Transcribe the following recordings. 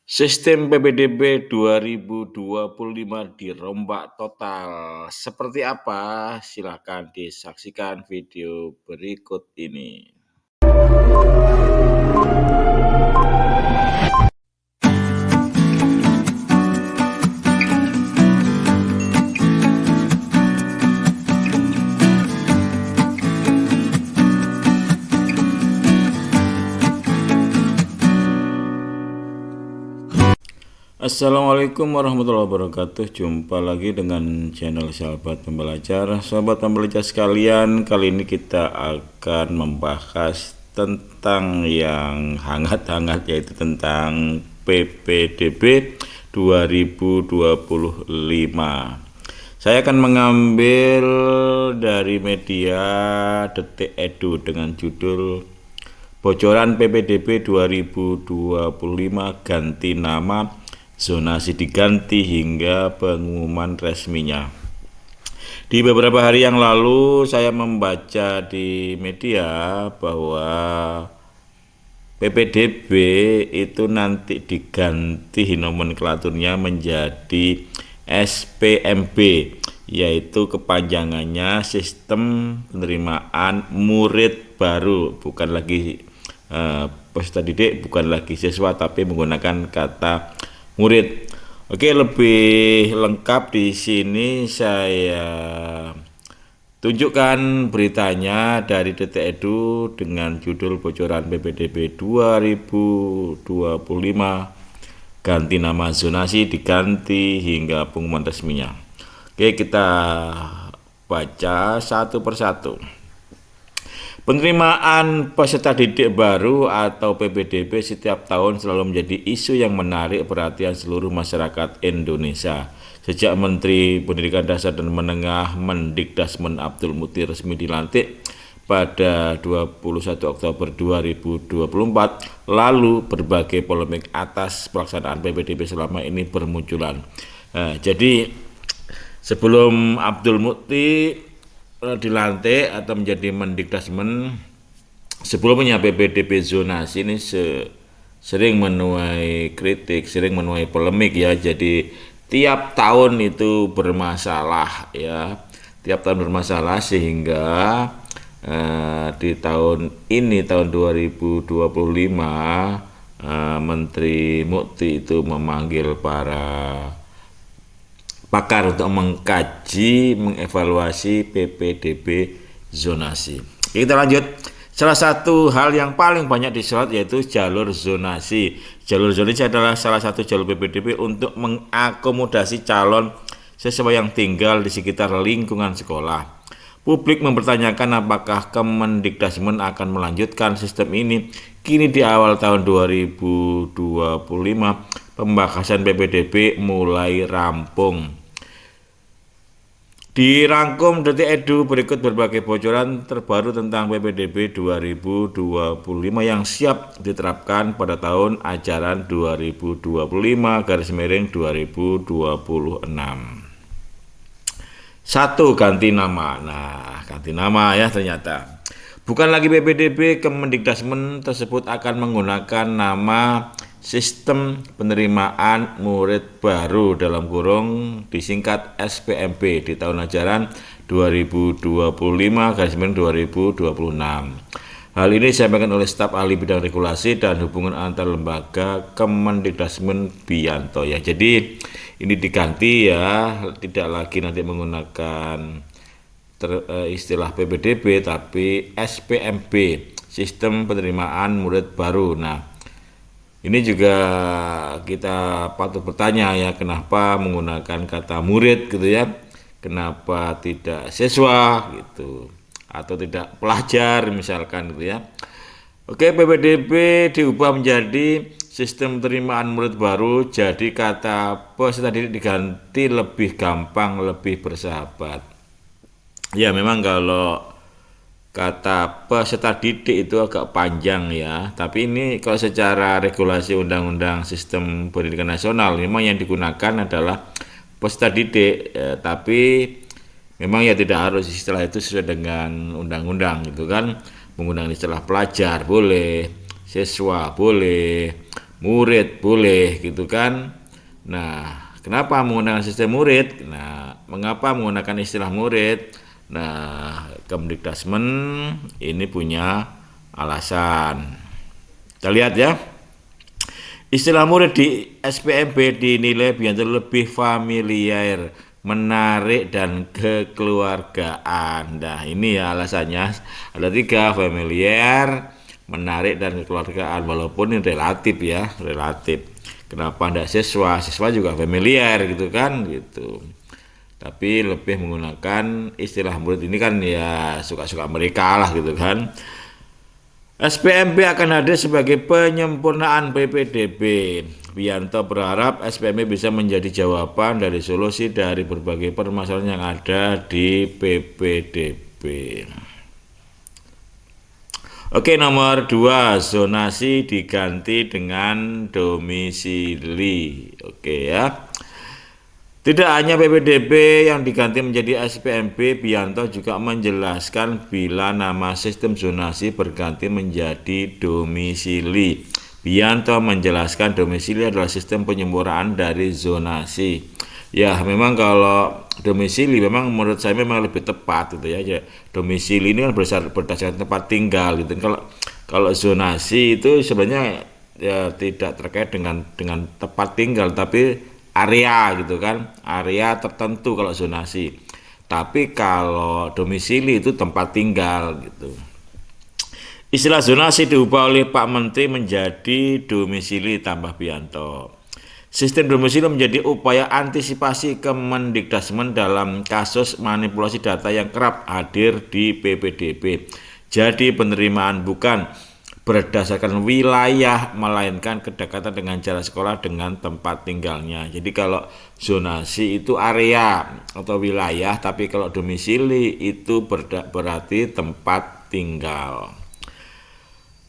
Sistem PPDB 2025 dirombak total. Seperti apa? Silakan disaksikan video berikut ini. Assalamualaikum warahmatullahi wabarakatuh. Jumpa lagi dengan channel Sahabat Pembelajar. Sahabat pembelajar sekalian, kali ini kita akan membahas tentang yang hangat-hangat, yaitu tentang PPDB 2025. Saya akan mengambil dari media Detik Edu dengan judul Bocoran PPDB 2025 ganti nama, zonasi diganti hingga pengumuman resminya. Di beberapa hari yang lalu saya membaca di media bahwa PPDB itu nanti diganti nomenklaturnya menjadi SPMB, yaitu kepanjangannya Sistem Penerimaan Murid Baru, bukan lagi peserta didik, bukan lagi siswa, tapi menggunakan kata murid. Oke, lebih lengkap di sini saya tunjukkan beritanya dari Detik Edu dengan judul Bocoran PPDB 2025 ganti nama, zonasi diganti hingga pengumuman resminya. Oke, kita baca satu persatu. Penerimaan peserta didik baru atau PPDB setiap tahun selalu menjadi isu yang menarik perhatian seluruh masyarakat Indonesia. Sejak Menteri Pendidikan Dasar dan Menengah Mendikdasmen Abdul Muti resmi dilantik pada 21 Oktober 2024, lalu berbagai polemik atas pelaksanaan PPDB selama ini bermunculan. Jadi sebelum Abdul Muti dilantik atau menjadi Mendikdasmen, sebelumnya PPDB zonasi ini sering menuai kritik, sering menuai polemik ya. Jadi tiap tahun itu bermasalah ya, tiap tahun bermasalah sehingga di tahun ini, tahun 2025, Menteri Mukti itu memanggil para pakar untuk mengkaji, mengevaluasi PPDB zonasi. Kita lanjut. Salah satu hal yang paling banyak disorot yaitu jalur zonasi. Jalur zonasi adalah salah satu jalur PPDB untuk mengakomodasi calon siswa yang tinggal di sekitar lingkungan sekolah. Publik mempertanyakan apakah Kemendikdasmen akan melanjutkan sistem ini. Kini di awal tahun 2025, pembahasan PPDB mulai rampung. Dirangkum Detik Edu, berikut berbagai bocoran terbaru tentang PPDB 2025 yang siap diterapkan pada tahun ajaran 2025/2026. 1. Ganti nama. Nah, ganti nama ya ternyata. Bukan lagi PPDB, Kemendikdasmen tersebut akan menggunakan nama Sistem Penerimaan Murid Baru dalam kurung disingkat SPMB di tahun ajaran 2025/2026. Hal ini disampaikan oleh staf ahli bidang regulasi dan hubungan antar lembaga Kemendikdasmen Bianto ya. Jadi ini diganti ya, tidak lagi nanti menggunakan istilah PPDB tapi SPMB, Sistem Penerimaan Murid Baru. Nah, ini juga kita patut bertanya ya, kenapa menggunakan kata murid gitu ya, kenapa tidak siswa gitu, atau tidak pelajar misalkan gitu ya. Oke, PPDB diubah menjadi Sistem Penerimaan Murid Baru, jadi kata peserta didik diganti lebih gampang, lebih bersahabat. Ya memang kalau kata peserta didik itu agak panjang ya, tapi ini kalau secara regulasi Undang-Undang Sistem Pendidikan Nasional memang yang digunakan adalah peserta didik tapi memang ya tidak harus istilah itu sesuai dengan undang-undang gitu kan. Menggunakan istilah pelajar boleh, siswa boleh, murid, boleh gitu kan. Nah, kenapa menggunakan sistem murid? Nah, mengapa menggunakan istilah murid? Nah, Kemdikbudrismen ini punya alasan. Kita lihat ya. Istilah murid di SPMB dinilai biar lebih familiar, menarik, dan kekeluargaan. Nah, ini ya alasannya. Ada 3, familiar, menarik, dan kekeluargaan. Walaupun ini relatif ya, relatif. Kenapa tidak siswa? Siswa juga familiar gitu kan, gitu. Tapi lebih menggunakan istilah murid ini kan ya suka-suka mereka lah gitu kan. SPMB akan hadir sebagai penyempurnaan PPDB. Bianto berharap SPMB bisa menjadi jawaban dari solusi dari berbagai permasalahan yang ada di PPDB. Oke, nomor 2, zonasi diganti dengan domisili. Oke ya. Tidak hanya PPDB yang diganti menjadi SPMB, Bianto juga menjelaskan bila nama sistem zonasi berganti menjadi domisili. Bianto menjelaskan domisili adalah sistem penyempurnaan dari zonasi. Ya, memang kalau domisili memang menurut saya memang lebih tepat gitu ya. Domisili ini kan berdasarkan tempat tinggal gitu. Kalau zonasi itu sebenarnya ya tidak terkait dengan tempat tinggal, tapi area gitu kan, area tertentu kalau zonasi. Tapi kalau domisili itu tempat tinggal gitu. Istilah zonasi diubah oleh Pak Menteri menjadi domisili, tambah Bianto. Sistem domisili menjadi upaya antisipasi Kemdikbudrismen dalam kasus manipulasi data yang kerap hadir di PPDB. Jadi penerimaan bukan berdasarkan wilayah, melainkan kedekatan dengan jarak sekolah dengan tempat tinggalnya. Jadi kalau zonasi itu area atau wilayah, tapi kalau domisili itu berarti tempat tinggal.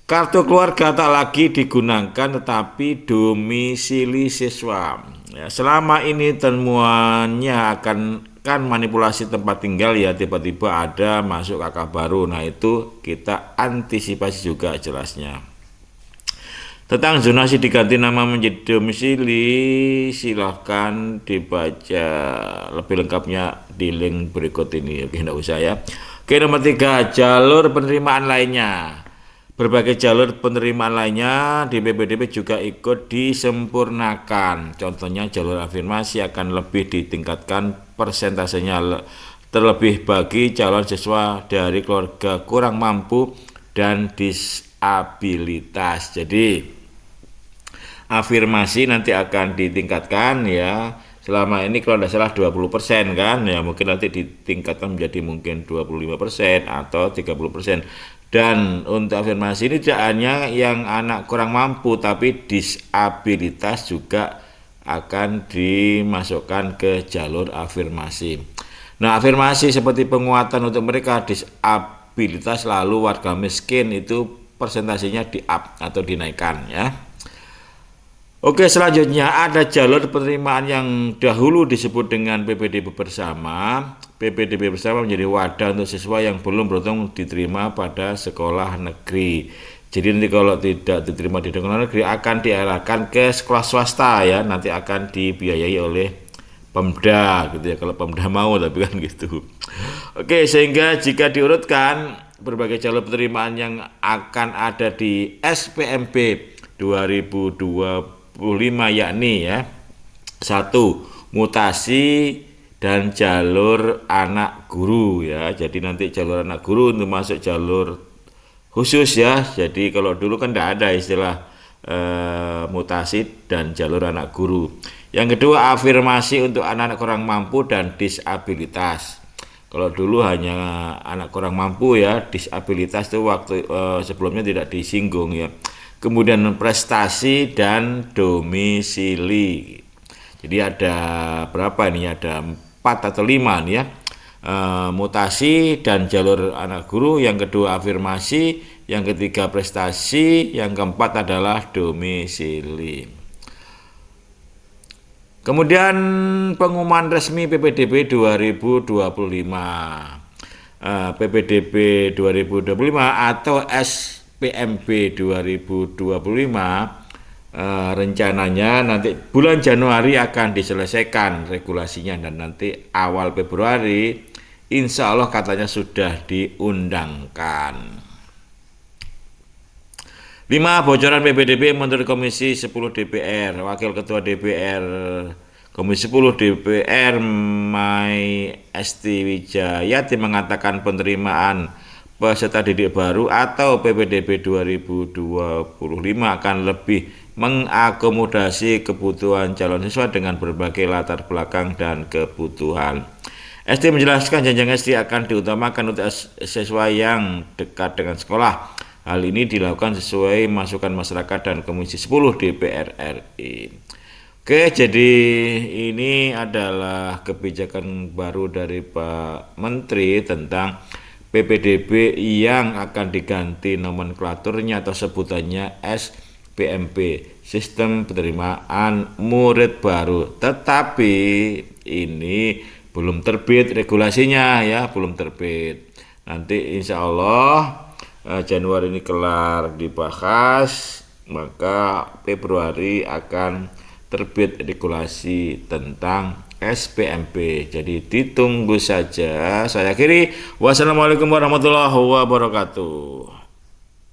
Kartu keluarga tak lagi digunakan tetapi domisili siswa. Ya, selama ini temuannya kan manipulasi tempat tinggal ya, tiba-tiba ada masuk kakak baru. Nah, itu kita antisipasi juga jelasnya. Tentang zonasi diganti nama menjadi domisili, silahkan dibaca lebih lengkapnya di link berikut ini. Oke, enggak usah ya. Oke, nomor 3, jalur penerimaan lainnya. Berbagai jalur penerimaan lainnya di PPDB juga ikut disempurnakan. Contohnya jalur afirmasi akan lebih ditingkatkan persentasenya, terlebih bagi calon siswa dari keluarga kurang mampu dan disabilitas. Jadi afirmasi nanti akan ditingkatkan ya. Selama ini kalau tidak salah 20% kan, ya mungkin nanti ditingkatkan menjadi mungkin 25% atau 30%. Dan untuk afirmasi ini tidak hanya yang anak kurang mampu, tapi disabilitas juga akan dimasukkan ke jalur afirmasi. Nah, afirmasi seperti penguatan untuk mereka disabilitas lalu warga miskin itu persentasenya di-up atau dinaikkan ya. Oke, selanjutnya ada jalur penerimaan yang dahulu disebut dengan PPDB bersama. PPDB bersama menjadi wadah untuk siswa yang belum beruntung diterima pada sekolah negeri. Jadi nanti kalau tidak diterima di sekolah negeri akan diarahkan ke sekolah swasta ya, nanti akan dibiayai oleh Pemda gitu ya, kalau Pemda mau tapi kan gitu. Oke, sehingga jika diurutkan berbagai jalur penerimaan yang akan ada di SPMB 2025 yakni ya, 1, mutasi dan jalur anak guru ya. Jadi nanti jalur anak guru untuk masuk jalur khusus ya. Jadi kalau dulu kan tidak ada istilah mutasi dan jalur anak guru. Yang kedua, afirmasi untuk anak-anak kurang mampu dan disabilitas. Kalau dulu hanya anak kurang mampu ya, disabilitas itu waktu sebelumnya tidak disinggung ya. Kemudian prestasi dan domisili. Jadi ada berapa ini? Ada 4 atau 5 nih ya. Mutasi dan jalur anak guru, yang kedua afirmasi, yang ketiga prestasi, yang keempat adalah domisili. Kemudian pengumuman resmi PPDB 2025. PPDB 2025 atau SPMB 2025 rencananya nanti bulan Januari akan diselesaikan regulasinya dan nanti awal Februari insya Allah katanya sudah diundangkan. 5. Bocoran PPDB menurut Komisi 10 DPR. Wakil Ketua DPR Komisi 10 DPR Mai Esti Wijayati mengatakan penerimaan peserta didik baru atau PPDB 2025 akan lebih mengakomodasi kebutuhan calon siswa dengan berbagai latar belakang dan kebutuhan. Esti menjelaskan jenjang SD akan diutamakan untuk siswa yang dekat dengan sekolah. Hal ini dilakukan sesuai masukan masyarakat dan Komisi 10 DPR RI. Oke, jadi ini adalah kebijakan baru dari Pak Menteri tentang PPDB yang akan diganti nomenklaturnya atau sebutannya SPMP, Sistem Penerimaan Murid Baru. Tetapi ini belum terbit regulasinya ya, belum terbit. Nanti insya Allah Januari ini kelar dibahas, maka Februari akan terbit regulasi tentang SPMP. Jadi ditunggu saja. Saya akhiri. Wassalamualaikum warahmatullahi wabarakatuh.